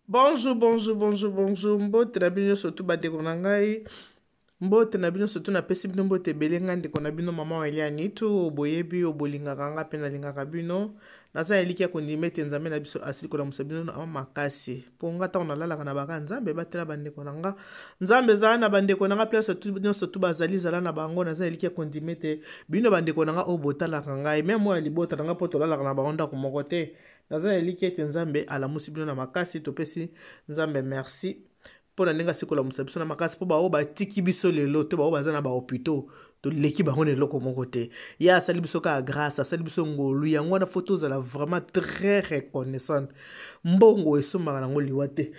Bonjour, bonjour, bonjour, bonjour. Mbote na bino surtout bandeko na ngai. Mbote na bino surtout na pesi bino mbote ebele ngai ndeko na bino mama wa Eliani tu boyebi obolingaka nga pe nalingaka bino. Naza eliki ya kondima ete nzambe na biso asili kolamusa bino na makasi. Po nga ntango nalalaka na baka nzambe batela bandeko na nga. Nzambe ezala na bandeko na nga place surtout bazali zala na bango naza eliki ya kondima ete bino bandeko na nga oyo botalaka ngai. Meme mwa libota na nga po tolalaka na bango ndako moko te. Naza eliki ete nzambe alamusi bino na makasi topesi nzambe merci mpo na ndenge asi kolamusa biso na makasi mpo bao batiki biso lelo to bao baza na bahopito toleki bango na eloko moko te ye asali biso kaka grâce asali biso ngolu yango wana fo tozala vraiment très reconnaissante mbongo esombaka nango liwa te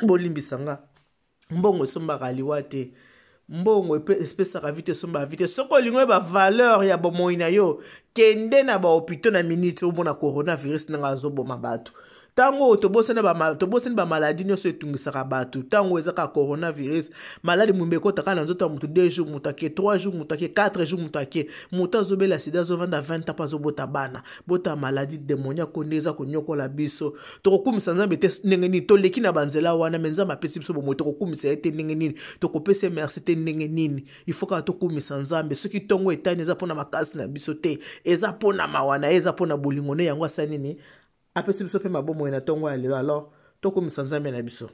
bolimbisa nga mbongo esombaka liwa te mbongo espesaka vite esombaka vite soki olingo oyeba valeur ya bomoi na yo kende na bahopito na minute omona coronavirus nanga azoboma bato tango tobosani bamaladi nyonso etungisaka bato tango ezaka coronavirus maladi mumbe ekotaka na nzoto ya motu 2 jours moto ake 3 jours moto ake 4 jours moto ake moto azobela sida azovanda 20 ans mpo azobota bana bota maladi demoniaque nde eza konyokola biso tokokumisa nzambe te ndenge nini toleki na banzela wana me nzambe apesi biso bomoi tokokumisa ye te ndenge nini tokopesa merci te ndenge nini ifo kaka tokumisa nzambe soki ntongo etani eza mpona makasi na biso te eza mpona mawa na ye eza mpona bolingo ne yango asali nini apesi biso mpe mabomoi na ntongo ya lelo alors tokomisa nzambe na biso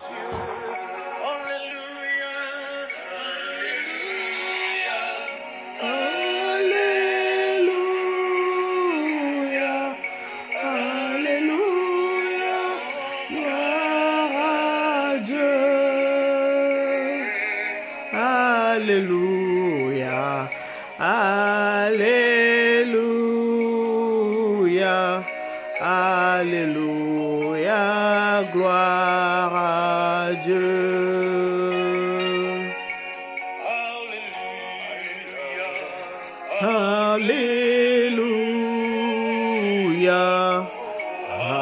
Alléluia, Alléluia, Alléluia, gloire à Dieu. Alléluia,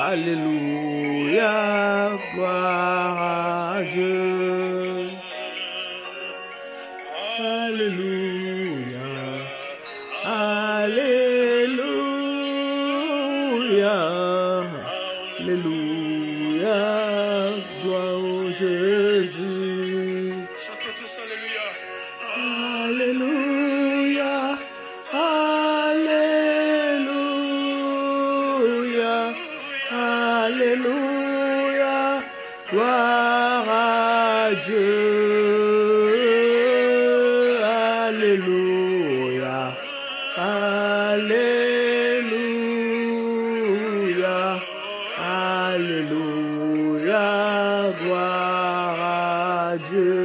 Alléluia, gloire à Dieu. Alléluia, Alléluia, Alléluia, gloire au Jésus. Chantons tous Alléluia. Alléluia, Alléluia, Alléluia, gloire à Dieu. Alléluia, Alléluia, Alléluia, gloire à Dieu.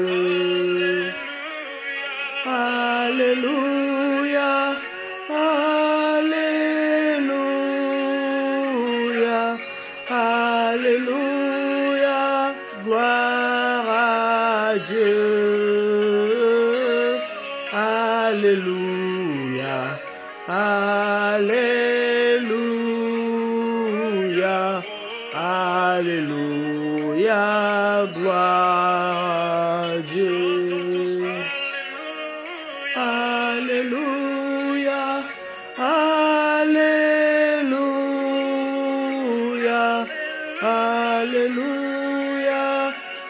Alléluia, Alléluia, Alléluia, gloire à Dieu. Alléluia, Alléluia, Alléluia, gloire à Dieu. Alléluia, Alléluia, Alléluia,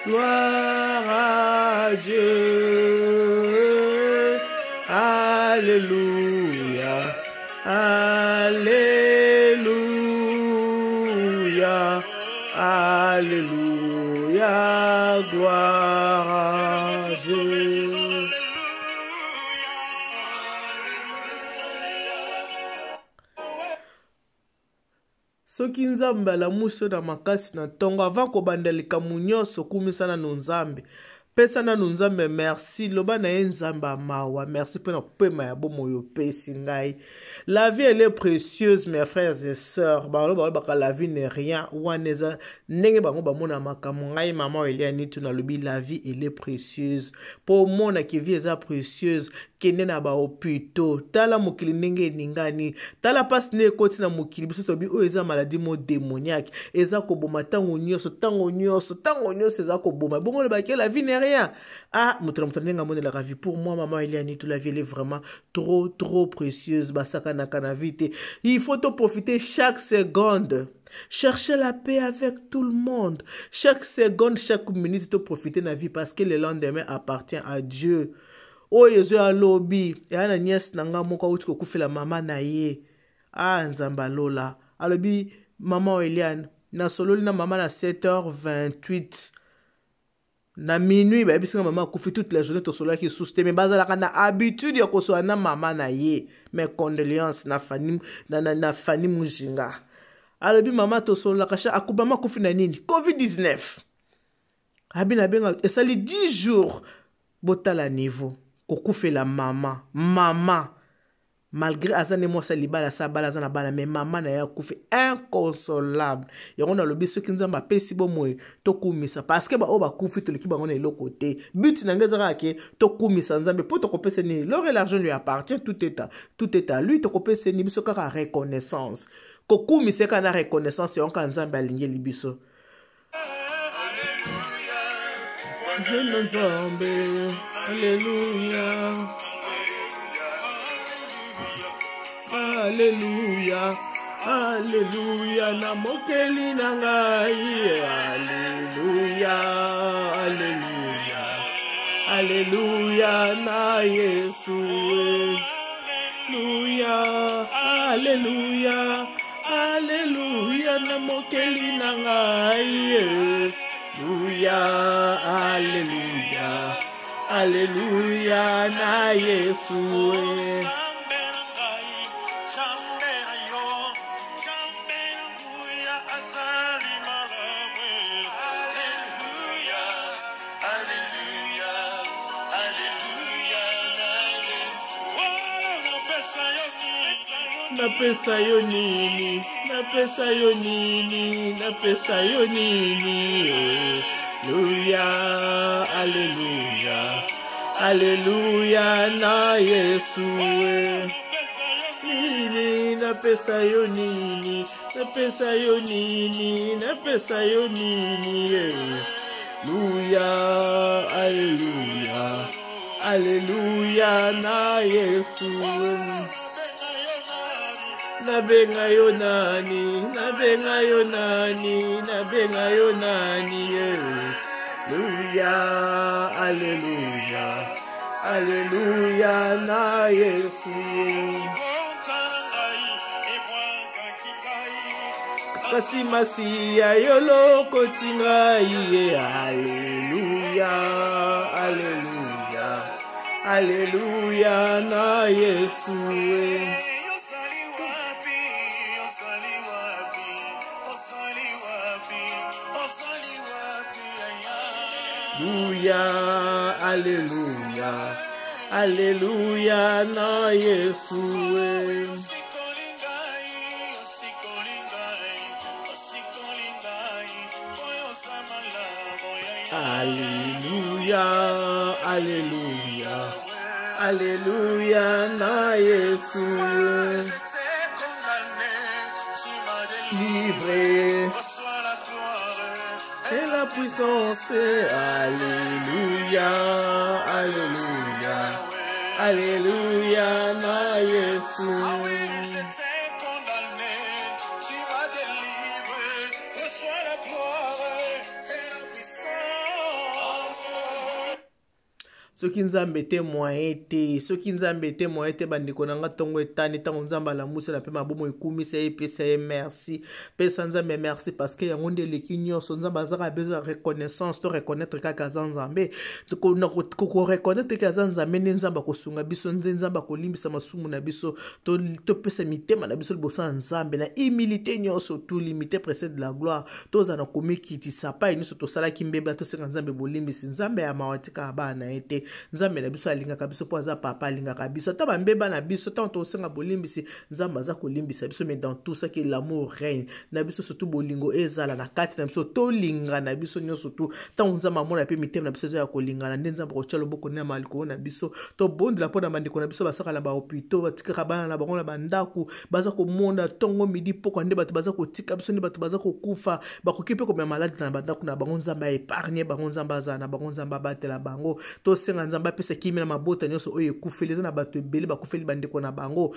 gloire à Dieu. Alléluia, Alléluia, Alléluia, gloire à Dieu. Soki nzambe alamusi na makasi na ntongo avant kobanda likambo nyonso kumisa nanu nzambe pesa nanu nzambe merci loba na ye nzambe amawa merci mpo na pema ya bomoi opesi ngai la vie elle est précieuse mes frères et sœurs balobaka la vie n'est rien wana eza ndenge bango bamona makambo ngai mama Eliani tu nalobi la vie elle est précieuse mpo omonaki vie eza précieuse kende na bahopito tala mokili ndenge eningani tala mpasi nde ekoti na mokili biso tobi oyo eza maladi mo démoniaque eza koboma ntango nyonso eza koboma bongo lebaki la vie n'est rien ah moto na moto ndenge amonelaka vie pour moi maman Eliani tout la vie elle est vraiment trop précieuse basakanaka na vie te il faut to profiter chaque seconde Cherchez la paix avec tout le monde. Chaque seconde, chaque minute, tu profiter de la vie parce que le lendemain appartient à Dieu. Oh, Yesu a lobby. Et à la nièce, nanga moko uti ko la maman na ye. Ah, nzamba lola. Alobi, maman Eliane. Na solo na maman à 7h28. Na minuit, bah, ebisinga maman akufi toute la journée to solo qui souste. Mais bazala kana habitude ya koso na maman na ye. Mes condoléances na Fanny Mujinga. Alobi mama to solo la kasha akubama kufi na nini? COVID-19. Abina benga esali 10 jours botala niveau. Kokufe la maman. Malgré azane moi sa libala sa bala zana bala mais maman na ya kufe inconsolable. Yango na lobi soki nzamba pesi bo moy to kumisa parce que ba o ba kufi to likiba ngona elo côté. But na ngeza ke to kumisa nzambe po to kopesa ni. L'or et l'argent lui appartient, tout est à lui to kopesa ni biso kaka reconnaissance. Kokumisa kana reconnaissance yango nzambe alingi libiso. Alléluia. Alléluia. Alléluia. Na mokeli na ngai. Alléluia. Alléluia. Alléluia na Yesu. Alléluia. Alléluia. Alléluia na mokeli na ngai. Alléluia, alléluia, alléluia na Yesu. Napesa yo nini, napesa yo nini, napesa yo nini. Alléluia, alléluia, alléluia na Yesu. Nini, napesa yo nini, napesa yo nini, napesa yo nini. Alléluia, alléluia, alléluia na Yesu. Nabenga yo nani, nabenga yo nani, nabenga yo nani. Alléluia, alléluia, alléluia na Yesu. Kasi masiya yolo kotingai. Alléluia, alléluia, alléluia na Yesu. Alléluia, alléluia, alléluia na Yesu. Alléluia, alléluia, alléluia na Yesu. Livré et la puissance. Alléluia, alléluia, alléluia na Yesu. Soki nzambe te moyen te, soki nzambe te moyen te bandeko nanga tongo etani tango nzamba la musa la pe mabomo ekumisa ye pesa ye merci. Pesa nzambe merci parce que yango nde leki nyonso nzamba azaka besoin reconnaissance to reconnaître kaka nzambe. Ko reconnaître kaka nzambe ne nzamba kosunga biso nzamba kolimbisa masumu na biso to pesa mitema na biso liboso nzambe na humilité nyonso tout limité précède de la gloire. Toza na komikiti sapa iniso to sala kimbeba to senga nzambe bolimbisi nzambe ya mawatika bana ete. Nzambe na biso alingaka biso po aza papa alingaka biso ta bambeba na biso tant osenga bolimbisi nzambe aza kolimbisa biso mais dans tout ça que l'amour règne na biso surtout bolingo ezala na kati na biso to linga na biso nyonso surtout tant nzambe amona pe mitema na biso ya kolingana nde nzambe ko tshalo boko na maliko na biso to bondela po na bandiko na biso basaka na ba hôpitaux batika bana na bango na bandaku baza ko monda tongo midi poko nde bato baza ko tika biso nde bato baza ko kufa bakoki pe ko me malade na bandaku na bango nzambe épargner bango nzambe azana bango nzambe batela bango to senga tosenga nzambe apesa kimi na mabota nyonso oyo ekufeli eza na bato ebele bakufeli bandeko na bango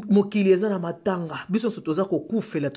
mokili eza na matanga biso nyonso toza kokufela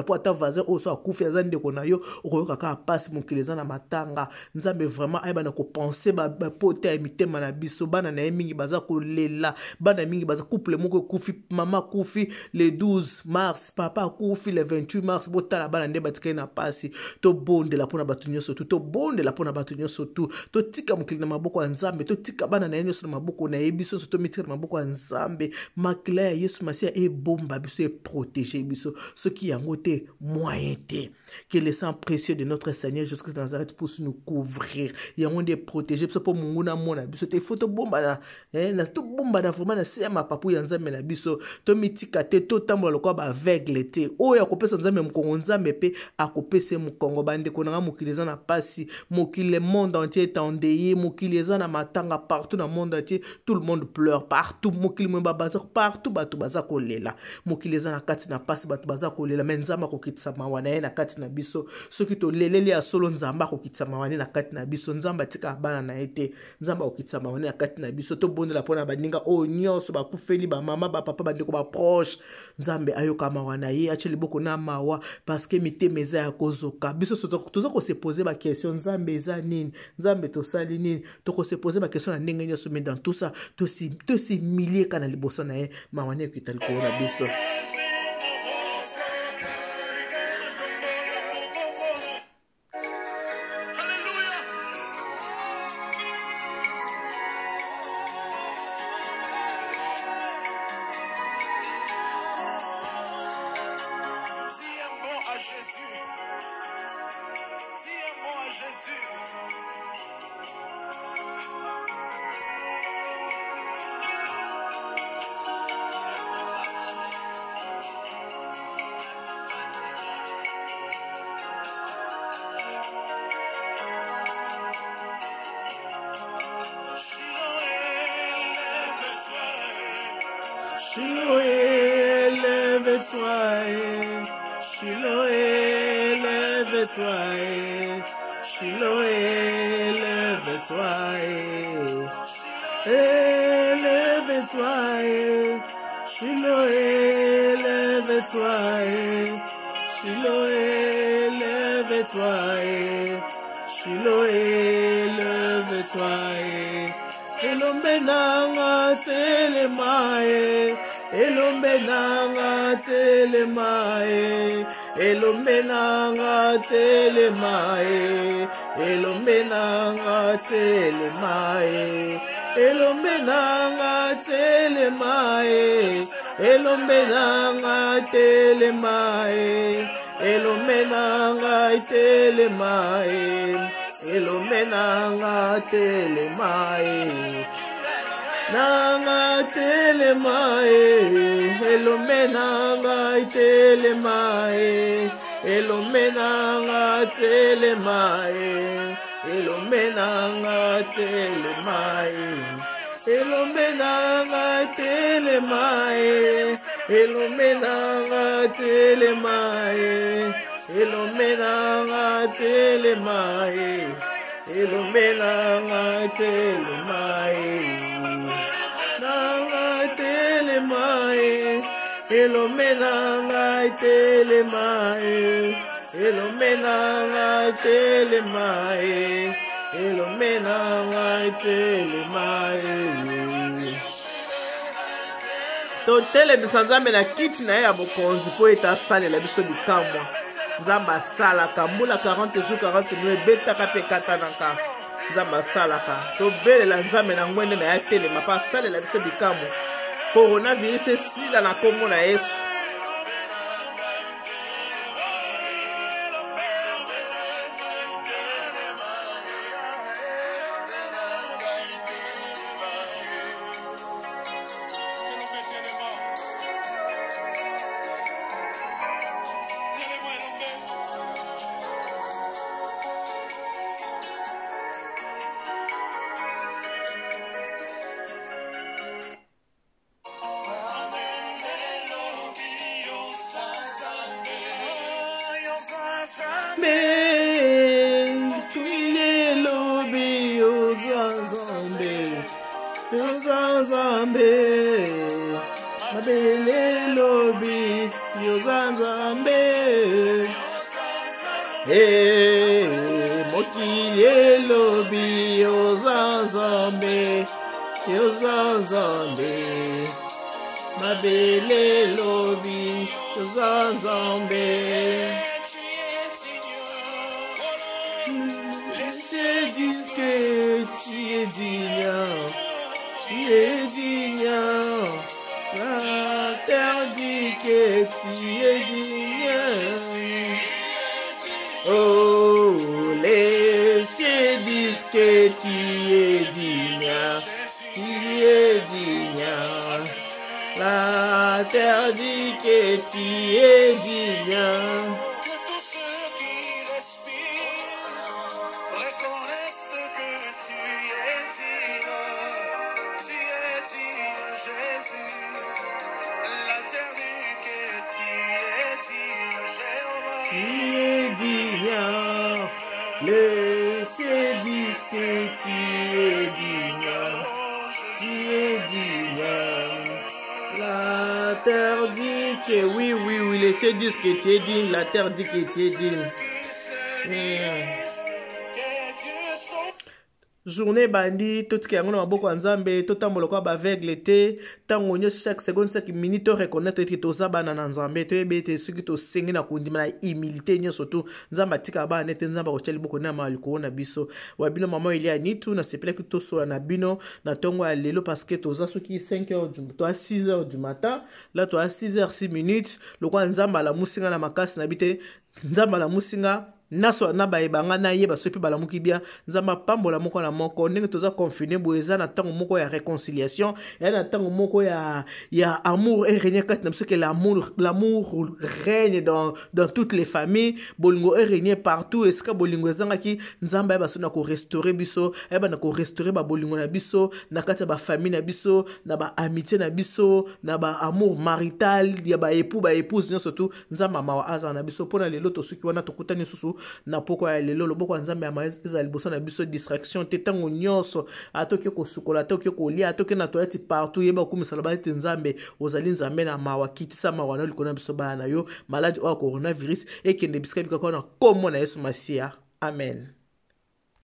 mpo ata voisin oyo so akufi aza ndeko na yo okoyoka kaka pasi mokili eza na matanga nzambe vraiment ayeba na kopense bapota ya mitema na biso bana na ye mingi baza kolela bana mingi baza couple moko ekufi mama akufi le 12 mars papa akufi le 28 mars botala bana nde batikali na pasi tobondela mpona bato nyonso tu tobondela mpona bato nyonso tu totika mokili na maboko ya nzambe totika bana na ye nyonso na maboko na ye biso nyonso tomitika na maboko ya nzambe makila ya yesu masiya ebomba biso eprotege biso soki yango te moyen te que le sang précieux de notre Seigneur Jésus-Christ de Nazareth puisse nous couvrir yango nde protéger biso mpo mungu na mona biso te faut tobomba na tobomba na vraiment na se ya mapapu ya nzambe na biso tomitika te totambola lokola baaveugle te oyo akopesa nzambe mokongo nzambe mpe akopesa mokongo bandeko nanga mokili eza na pasi mokili le monde entier est endeuillé mokili eza na matanga partout na monde entier tout le monde pleure partout mokili mwemba baza partout bato baza kolela mokili eza na kati na pasi bato baza kolela me nzambe akokitisa mawa na ye na kati na biso soki toleleli ya solo nzambe akokitisa mawa na ye na kati na biso nzambe atika bana na ye te nzambe akokitisa mawa na ye na kati na biso tobondela mpona baninga oyo nyonso bakufeli bamama bapapa bandeko baproche nzambe ayoka mawa na ye atie liboko na mawa parceke mitema eza ya kozoka biso toza kosepose bakestion nzambe eza nini nzambe tosali nini tokosepose bakestion na ndenge nyonso mais dans tout ça tosimilie ka na liboso na ye mawa na ye ekita likolo na biso. Chiloé, lève-toi, Chiloé, lève-toi, Chiloé, lève-toi, lève-toi, Chiloé, lève-toi, Chiloé, lève-toi, Chiloé, lève-toi. Elombe nanga telemae, elombe nanga telemae, elombe nanga telemae, elombe nanga telemae, elombe nanga telemae, elombe nanga telemae, elombe nanga telemae. Elombe nanga telemae, nanga telemae, elombe nanga telemae, elombe nanga telemae, elombe nanga telemae, elombe nanga telemae, elombe nanga telemae. Elombe nanga telemae, elombe nanga telemae, nanga telemae, elombe nanga telemae, elombe nanga telemae, elombe nanga telemae. totelemisa nzambe na kiti na ye ya bokonzi mpo ete asalela biso bikamwa nzambe asalaka mbula 40 jours 40 nuit ebetaka mpe katanaka nzambe asalaka tobelela nzambe na ngwende na ye atelema mpo asalela biso bikamwa coronavirus esila na kombo na yesu. nzambe mokili elobi yoza nzambe mabele elobi yoza nzambe laissez dire que tu es digne, la terre dit que tu es digne. Oh, laissez dire que tu es digne, la terre dit que tu es digne. Laissez dire que tu es digne, la terre dit que oui, laissez dire que tu es digne, la terre dit que tu es digne. Journée bandi tout ki yango na maboko ya Nzambe to tambola kwa ba aveugle te tango nyo chaque seconde chaque minute to reconnaître que to zabana na Nzambe to ebete soki to sengi na kundima na humilité nyo surtout Nzamba tika ba nete Nzamba ko cheli boko na maliko na biso wa bino mama Elia nitu na sepele que to so na bino na tongo ya lelo parce que to za soki 5h du to à 6h du matin là to à 6h6 minutes le kwa Nzamba la musinga na makasi na bite Nzamba la musinga naso na baebanga na yeba sopi balamuki bia Nzamba pambola moko na moko ndenge toza confiné boeza na tango moko ya réconciliation ya na tango moko ya amour et régner kat na biso que l'amour règne dans toutes les familles bolingo et régner partout eska bolingo ezanga ki Nzamba ba sona ko restaurer biso eba na ko restaurer ba bolingo na biso na kati ba famille na biso na ba amitié na biso na ba amour marital ya ba épouse surtout Nzamba mawa aza na biso pona lelo to suki wana tokutani susu na poko ya lelo loboko Nzambe ya maeza liboso na biso distraction te tango nyonso atoki ko sukola atoki ko lia atoki na toilette partout yeba kumisa loba te Nzambe ozali Nzambe na mawa kitisa mawa na likona biso bana yo maladie o coronavirus ekende bisika bika kona komo na Yesu Masia amen.